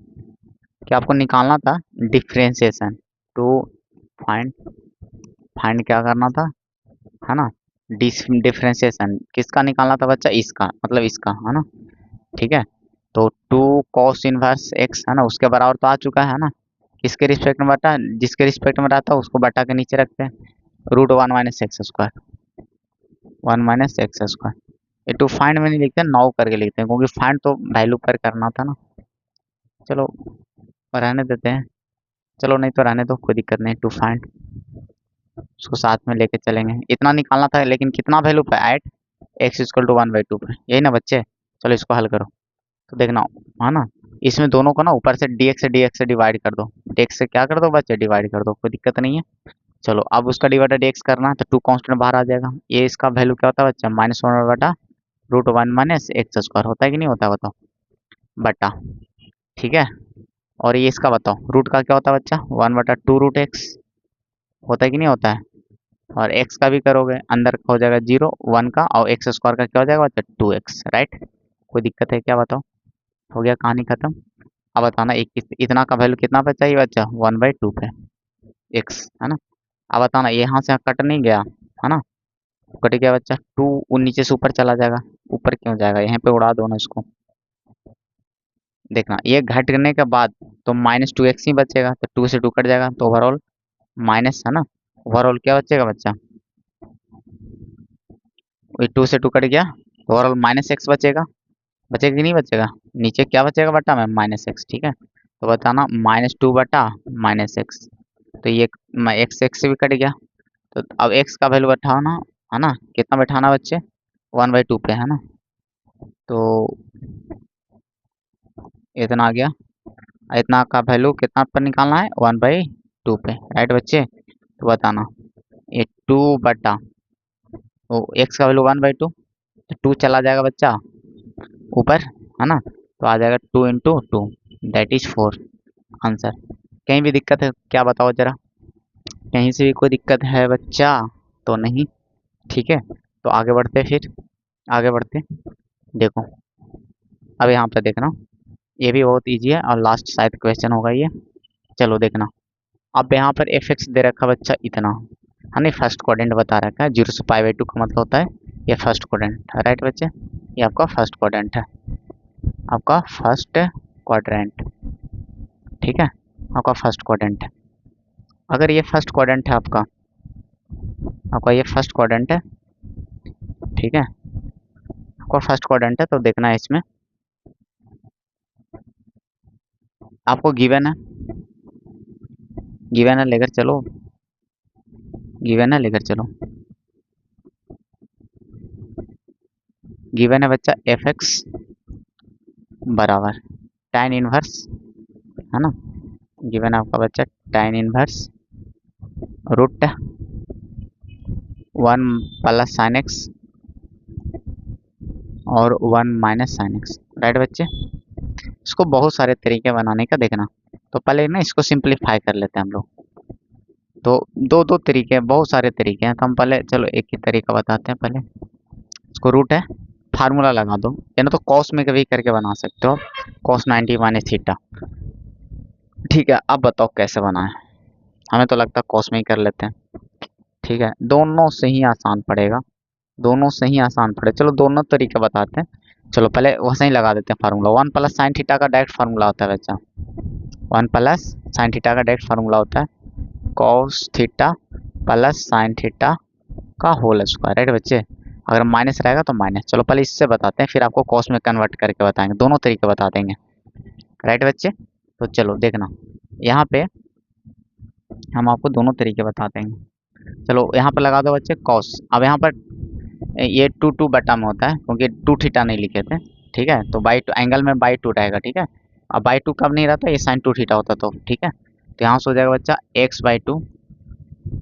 S1: कि आपको निकालना था डिफ्रेंशिएशन टू फाइंड, फाइंड क्या करना था, है ना, डिफ्रेंशिएशन किसका निकालना था बच्चा, इसका मतलब इसका, है ना, ठीक है। तो 2 कॉस इनवर्स एक्स, है ना, उसके बराबर तो आ चुका है ना, किसके रिस्पेक्ट में बटा, जिसके रिस्पेक्ट में रहता है उसको बटा के नीचे रखते हैं, √1 - x², 1 - x²। ये टू फाइंड में नहीं लिखते, 9 करके लिखते हैं, क्योंकि फाइंड तो वैल्यू पर करना था ना। चलो रहने देते हैं, चलो नहीं तो रहने दो, कोई दिक्कत नहीं। टू फाइंड उसको साथ में लेके चलेंगे, इतना निकालना था, लेकिन कितना वैल्यू पे, एट x = 1/2 पे, यही ना बच्चे। चलो इसको हल करो, तो देखना, है ना, इसमें दोनों को ना ऊपर से dx से डिवाइड कर दो, dx से क्या कर दो बच्चे, डिवाइड कर दो, कोई दिक्कत नहीं है। चलो अब उसका डिवाइडेड x करना है तो 2 कांस्टेंट बाहर आ जाएगा, ये इसका वैल्यू क्या होता है बच्चा, -1/√1 - x² होता है कि नहीं होता बताओ, बटा, ठीक है। और ये इसका बताओ रूट का क्या होता है बच्चा, 1/2√x होता है कि नहीं होता है। और x का भी करोगे अंदर का हो जाएगा 0, 1 का, और x² का क्या हो जाएगा बच्चा, 2x, राइट। कोई दिक्कत है क्या बताओ, हो गया कहानी खत्म। अब बताना एक इतना का वैल्यू कितना पे चाहिए बच्चा, 1/2 पे x, है ना। अब बताना यहाँ से कट नहीं गया, है ना, कट गया बच्चा, 2 नीचे से ऊपर चला जाएगा, ऊपर क्यों जाएगा, यहाँ पे उड़ा दो ना इसको। देखना ये घटने के बाद तो -2x ही बचेगा, तो 2 से 2 कट जाएगा, तो ओवरऑल माइनस, है ना, ओवरऑल क्या बचेगा बच्चा, 2 से 2 कट गया, तो ओवरऑल -x बचेगा, बचेगा कि नहीं बचेगा, नीचे क्या बचेगा बटा में, -x, ठीक है। तो बताना -2/-x, तो ये x से भी कट गया, तो अब x का वैल्यू बैठाना, है ना, कितना बैठाना बच्चे, 1/2 पे, है ना, तो इतना आ गया, इतना का वैल्यू कितना पर निकालना है, 1/2 पे, राइट बच्चे। तो बताना ये 2 तो x का वैल्यू 1/2, तो 2 चला जाएगा बच्चा ऊपर, है ना, तो आ जाएगा 2 × 2, दैट इज 4 आंसर। कहीं भी दिक्कत है क्या बताओ जरा, कहीं से भी कोई दिक्कत है बच्चा, तो नहीं, ठीक है। तो आगे बढ़ते फिर, आगे बढ़ते, देखो अब यहाँ पे देखना, ये भी बहुत इजी है और लास्ट शायद क्वेश्चन होगा ये। चलो देखना, अब यहाँ पर fx दे रखा बच्चा इतना, है ना, फर्स्ट क्वाड्रेंट बता रखा है, 0 से π/2 का मतलब होता है ये फर्स्ट क्वाड्रेंट, राइट बच्चे, ये आपका फर्स्ट क्वाड्रेंट है, आपका फर्स्ट क्वाड्रेंट, ठीक है, आपका फर्स्ट क्वाड्रेंट है। अगर ये फर्स्ट क्वाड्रेंट है आपका, आपका ये फर्स्ट क्वाड्रेंट है, ठीक है, आपका फर्स्ट क्वाड्रेंट है, तो देखना है इसमें आपको गिवन है, गिवन है लेकर चलो, गिवन है, लेकर चलो। गिवन है बच्चा एफ एक्स बराबर tan इनवर्स, है ना। गिवन है आपका बच्चा tan inverse root 1 plus sine x और 1 माइनस साइन एक्स, राइट बच्चे। इसको बहुत सारे तरीके बनाने का देखना, तो पहले ना इसको सिंप्लीफाई कर लेते हैं हम लोग। तो दो दो तरीके, बहुत सारे तरीके हैं, तो हम पहले चलो एक ही तरीका बताते हैं। पहले इसको रूट है, फार्मूला लगा दो, या ना तो कॉस में कभी करके बना सकते हो, कॉस 90 माइनस थीटा। ठीक है, अब बताओ कैसे बनाए। हमें तो लगता है कॉस में ही कर लेते हैं। ठीक है, दोनों से ही आसान पड़ेगा, दोनों से ही आसान पड़े। चलो दोनों तरीके बताते हैं। चलो पहले वैसे ही लगा देते हैं फार्मूला। 1 प्लस साइन थीटा का डायरेक्ट फार्मूला होता है बच्चा, 1 प्लस साइन थीटा का डायरेक्ट फार्मूला होता है cos theta plus sine theta का होल स्क्वायर, राइट बच्चे। अगर माइनस रहेगा तो माइनस। चलो पहले इससे बताते हैं, फिर आपको कॉस में कन्वर्ट करके बताएंगे, दोनों तरीके बता देंगे, राइट बच्चे। तो चलो देखना, यहाँ पे हम आपको दोनों तरीके बता देंगे। चलो यहाँ पर लगा दो बच्चे कॉस। अब यहाँ पर ये 2 बटा में होता है, क्योंकि 2 थीटा नहीं लिखे थे। ठीक है, तो बाई 2 एंगल में बाई 2 रहेगा। ठीक है, अब बाई 2 कब नहीं रहता, ये साइन 2 थीटा होता तो। ठीक है, तो यहाँ से हो जाएगा बच्चा x/2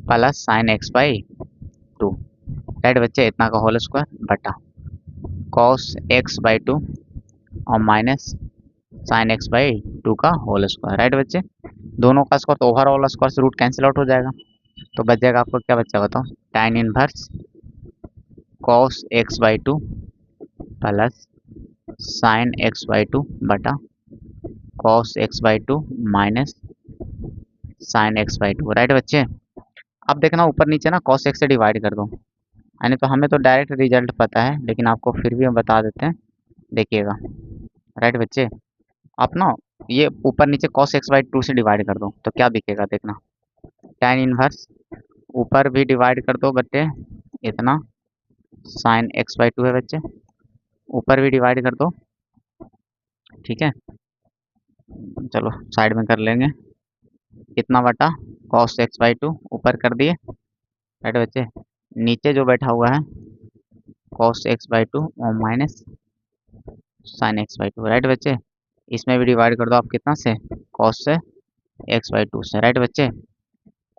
S1: plus sign x/2, right बच्चे। इतना का होल स्क्वायर बटा कॉस x/2 और माइनस साइन x/2 का होल स्क्वायर, राइट बच्चे। दोनों का स्क्वायर तो ओवरऑल स्क्वायर से रूट कैंसिल आउट हो जाएगा, तो बच जाएगा आपको क्या बच्चा बताओ, tan inverse cos x/2 plus sign x/2 बटा cos x/2 minus sign x/2, right बच्चे। अब देखना ऊपर नीचे ना कॉस x से डिवाइड कर दो, यानी तो हमें तो डायरेक्ट रिजल्ट पता है, लेकिन आपको फिर भी हम बता देते हैं, देखिएगा, राइट बच्चे। आप ना ये ऊपर नीचे कॉस x/2 से डिवाइड कर दो तो क्या दिखेगा देखना, tan इनवर्स ऊपर भी डिवाइड कर दो बच्चे, इतना साइन x/2 है बच्चे, ऊपर भी डिवाइड कर दो। ठीक है, चलो साइड में कर लेंगे, कितना बटा कॉस x/2 ऊपर कर दिए, राइट बच्चे। नीचे जो बैठा हुआ है कॉस x/2 और माइनस साइन x/2, राइट बच्चे। इसमें भी डिवाइड कर दो आप कितना से, कॉस से x/2 से, राइट बच्चे।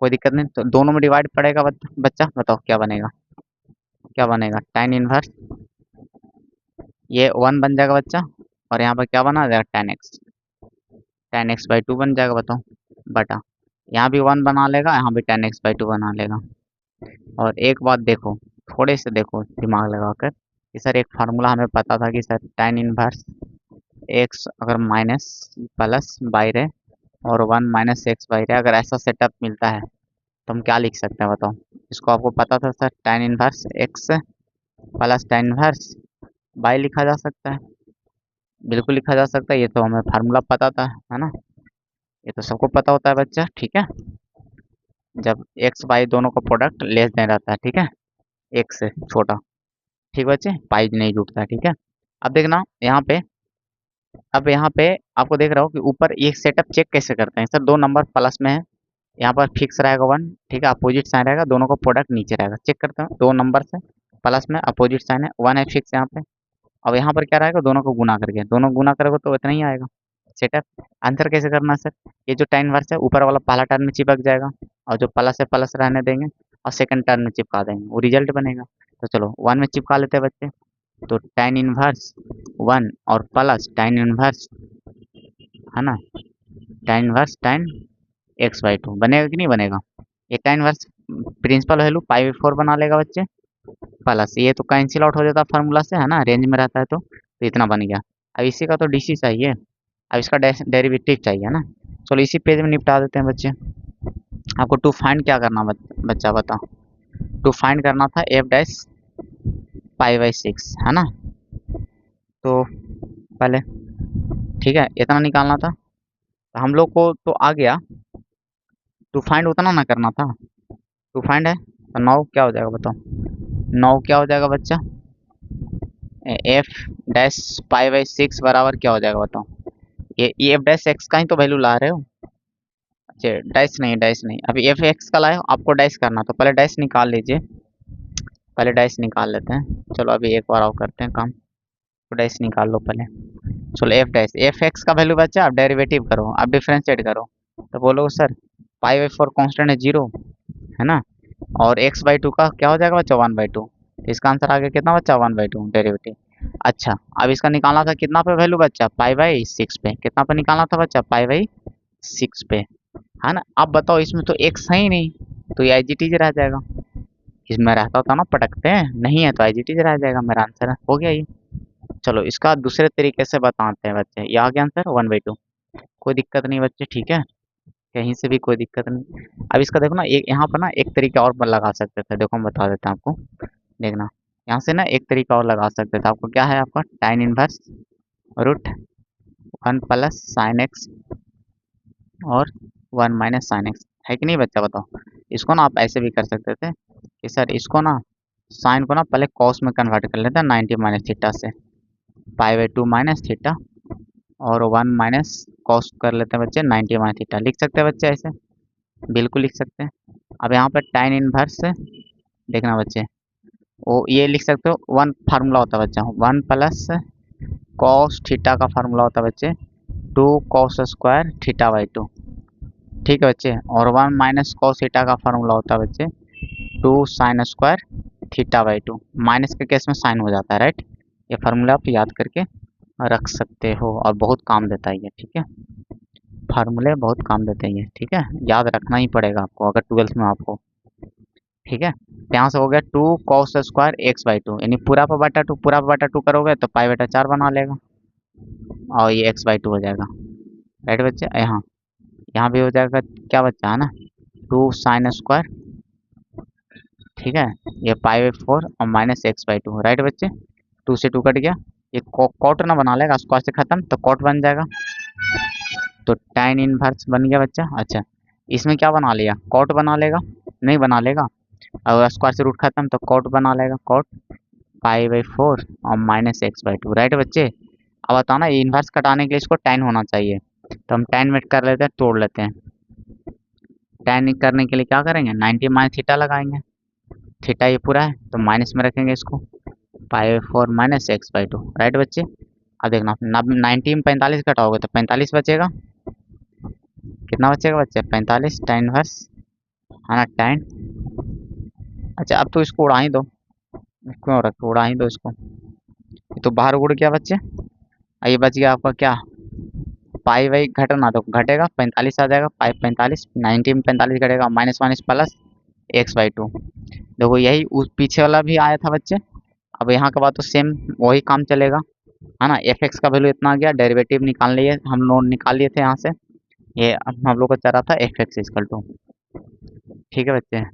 S1: कोई दिक्कत नहीं, तो दोनों में डिवाइड पड़ेगा बच्चा, बताओ क्या बनेगा, क्या बनेगा, tan इनवर्स ये 1 बन जाएगा बच्चा, और यहाँ पर क्या बना जाएगा tan x/2 बन जाएगा, बताओ बटा, यहाँ भी 1 बना लेगा, यहाँ भी tan x/2 बना लेगा। और एक बात देखो, थोड़े से देखो दिमाग लगाकर कि सर एक फार्मूला हमें पता था कि सर tan इनवर्स एक्स अगर माइनस प्लस बाई रहे और 1 माइनस एक्स बाई रहे, अगर ऐसा सेटअप मिलता है तो हम क्या लिख सकते हैं बताओ। इसको आपको पता था sir tan inverse x plus tan inverse by लिखा जा सकता है, बिल्कुल लिखा जा सकता है, ये तो हमें फार्मूला पता था, है ना। ये तो सबको पता होता है बच्चा, ठीक है, जब एक्स बाई दोनों का प्रोडक्ट लेस देन रहता है, ठीक है, एक से छोटा, ठीक बच्चे, पाई नहीं जुटता है, ठीक है। अब देखना यहाँ पे, अब यहाँ पे आपको देख रहा हो कि ऊपर ये सेटअप चेक कैसे करते हैं सर, दो नंबर प्लस में है, यहाँ पर फिक्स रहेगा 1, ठीक है, अपोजिट साइन रहेगा, दोनों का प्रोडक्ट नीचे रहेगा, चेक करते हैं, दो नंबर से प्लस में अपोजिट साइन है, 1 है फिक्स यहाँ पे। अब यहाँ पर क्या रहेगा, दोनों को गुना करके, दोनों गुना करोगे तो इतना ही आएगा सेटअप। आंसर कैसे करना है सर, ये जो tan इनवर्स है ऊपर वाला पहला टर्म में चिपक जाएगा, और जो प्लस है प्लस रहने देंगे, और सेकंड टर्म में चिपका देंगे, वो रिजल्ट बनेगा। तो चलो 1 में चिपका लेते हैं बच्चे, तो tan इनवर्स 1 और प्लस tan इनवर्स, है ना, tan इनवर्स tan x/2 बनेगा कि नहीं बनेगा। ये tan इनवर्स प्रिंसिपल वैल्यू π/4 बना लेगा बच्चे, प्लस ये तो कैंसिल आउट हो जाता है फार्मूला से, है ना, रेंज में रहता है, तो इतना बन गया। अब इसी का तो डीसी चाहिए, अब इसका डेरिवेटिव चाहिए, है ना। चलो इसी पेज में निपटा देते हैं बच्चे। आपको टू फाइंड क्या करना बच्चा बताओ, टू फाइंड करना था f'π/6, है ना। तो पहले ठीक है इतना निकालना था, तो हम लोग को तो आ गया, टू फाइंड उतना ना करना था, टू फाइंड है तो 9 क्या हो जाएगा बताओ, 9 क्या हो जाएगा बच्चा, f'π/6 बराबर क्या हो जाएगा बताओ, ये f'(x) का ही तो वैल्यू ला रहे हो, डैश नहीं, डैश नहीं, अभी एफ एक्स का लाए आपको डैश करना, तो पहले डैश निकाल लीजिए, पहले डैश निकाल लेते हैं। चलो अभी एक बार और करते हैं काम, तो डैश निकाल लो पहले। चलो एफ डैश, एफ एक्स का वैल्यू बच्चा आप डेरिवेटिव करो, आप डिफ्रेंशिएट करो, तो बोलो sir pi by four constant है 0, है ना, और एक्स बाई टू का क्या हो जाएगा बच्चा 1/2, तो इसका आंसर आ गया कितना बच्चा 1/2 डेरिवेटिव। अच्छा अब इसका निकालना था कितना पे वैल्यू बच्चा, पाई बाई 6 पे, कितना पे निकालना था बच्चा, पाई बाई 6 पे, है ना। अब बताओ इसमें तो एक्स है ही नहीं, तो ये आई रह जाएगा, इसमें रहता होता ना पटकते हैं, नहीं है तो आई रह जाएगा, मेरा आंसर हो गया ये। चलो इसका दूसरे तरीके से बताते हैं बच्चे, ये आ गया आंसर 1/2, कोई दिक्कत नहीं बच्चे, ठीक है, कहीं से भी कोई दिक्कत नहीं। अब इसका देखो ना, एक यहाँ पर ना एक तरीका और लगा सकते थे, देखो हम बता देते हैं आपको, देखना यहाँ से ना एक तरीका और लगा सकते थे, आपको क्या है, आपका tan inverse root 1 plus sine x और 1 माइनस साइन एक्स, है कि नहीं बच्चा बताओ। इसको ना आप ऐसे भी कर सकते थे कि सर इसको ना साइन को ना पहले कॉस में कन्वर्ट कर लेते हैं 90 माइनस थीटा से, पाई बाई 2 माइनस थीटा और 1 माइनस कॉस कर लेते हैं बच्चे 90 माइनस थीटा, लिख सकते हैं बच्चे ऐसे, बिल्कुल लिख सकते हैं। अब यहाँ पर tan इनवर्स देखना बच्चे, वो ये लिख सकते हो, वन फार्मूला होता है बच्चा, 1 प्लस कॉस थीटा का फार्मूला होता है बच्चे 2 कॉस स्क्वायर थीटा बाई 2, ठीक है बच्चे, और 1 माइनस कॉस थीटा का फार्मूला होता है बच्चे 2 sine square theta by 2, minus के केस में साइन हो जाता है, राइट। ये फार्मूला आप याद करके रख सकते हो और बहुत काम देता है ये, ठीक है, फार्मूले बहुत काम देते हैं ये, ठीक है, याद रखना ही पड़ेगा आपको अगर 12th में आपको, ठीक है। यहाँ से हो गया 2 कॉस स्क्वायर एक्स बाई 2, यानी पूरा पर बटा 2, पूरा पर बटा 2 करोगे तो पाई बटा 4 बना लेगा और ये एक्स बाई 2 हो जाएगा, राइट बच्चे। यहाँ यहाँ भी हो जाएगा क्या बच्चा, है ना 2 साइन स्क्वायर, ठीक है, ये पाई बाई 4 और माइनस एक्स बाई 2, राइट बच्चे, 2 से 2 कट गया, ये कॉट ना बना लेगा, स्क्वायर से खत्म तो कॉट बन जाएगा, तो tan इनवर्स बन गया बच्चा। अच्छा इसमें क्या बना लिया, कॉट बना लेगा, नहीं बना लेगा, और स्क्वायर से रूट खत्म तो कॉट बना लेगा, कॉट पाई बाई 4 और माइनस एक्स बाई 2, राइट बच्चे। अब बताओ ना ये इन्वर्स कटाने के लिए इसको tan होना चाहिए, तो हम tan में कर लेते हैं, तोड़ लेते हैं, tan करने के लिए क्या करेंगे 90 माइनस थीटा लगाएंगे, थीटा ये पूरा है तो माइनस में रखेंगे इसको, pi by 4 minus x by 2, right बच्चे। अब देखना 90 में 45 घटाओगे तो 45 बचेगा, कितना बचेगा बच्चे 45 tan इनवर्स, है ना tan। अच्छा अब तो इसको उड़ा ही दो, क्यों रख उड़ा ही दो इसको, ये तो बाहर उड़ गया बच्चे, ये बच गया आपका क्या, पाई वाई घटना तो घटेगा 45 आ जाएगा, पाई 45, 90 में 45 घटेगा, minus minus plus x by 2, देखो यही उस पीछे वाला भी आया था बच्चे। अब यहाँ के बाद तो सेम वही काम चलेगा, है ना, एफ एक्स का वैल्यू इतना आ गया, डेरिवेटिव निकाल लिए हम लोग, निकाल लिए थे यहाँ से, ये हम लोग को चल रहा था एफ एक्स इक्वल टू, ठीक है बच्चे।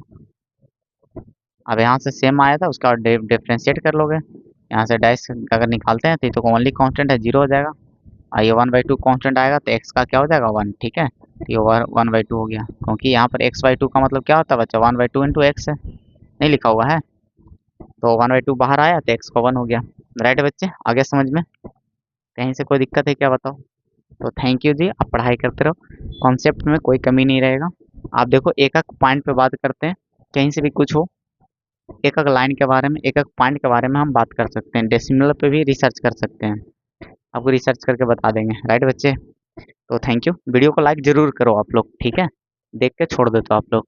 S1: अब यहाँ से सेम आया था उसका डिफ्रेंशिएट कर लोगे, यहाँ से डैश अगर निकालते हैं तो ओनली कांस्टेंट है 0 हो जाएगा, और ये 1/2 कांस्टेंट आएगा तो एक्स का क्या हो जाएगा 1, ठीक है, तो ये 1/2 हो गया, क्योंकि यहाँ पर x/2 का मतलब क्या होता है बच्चा 1/2 इंटू एक्स है, नहीं लिखा हुआ है, तो 1/2 बाहर आया तो एक्स का 1 हो गया, राइट बच्चे, आगे समझ में कहीं से कोई दिक्कत है क्या बताओ। तो थैंक यू जी, आप पढ़ाई करते रहो, कॉन्सेप्ट में कोई कमी नहीं रहेगा। आप देखो एक एक पॉइंट पे बात करते हैं, कहीं से भी कुछ हो, एक एक लाइन के बारे में, एक एक पॉइंट के बारे में हम बात कर सकते हैं, डेसिमल पे भी रिसर्च कर सकते हैं, आपको रिसर्च करके बता देंगे, राइट बच्चे। तो थैंक यू, वीडियो को लाइक जरूर करो आप लोग, ठीक है, देख के छोड़ देते हो आप लोग।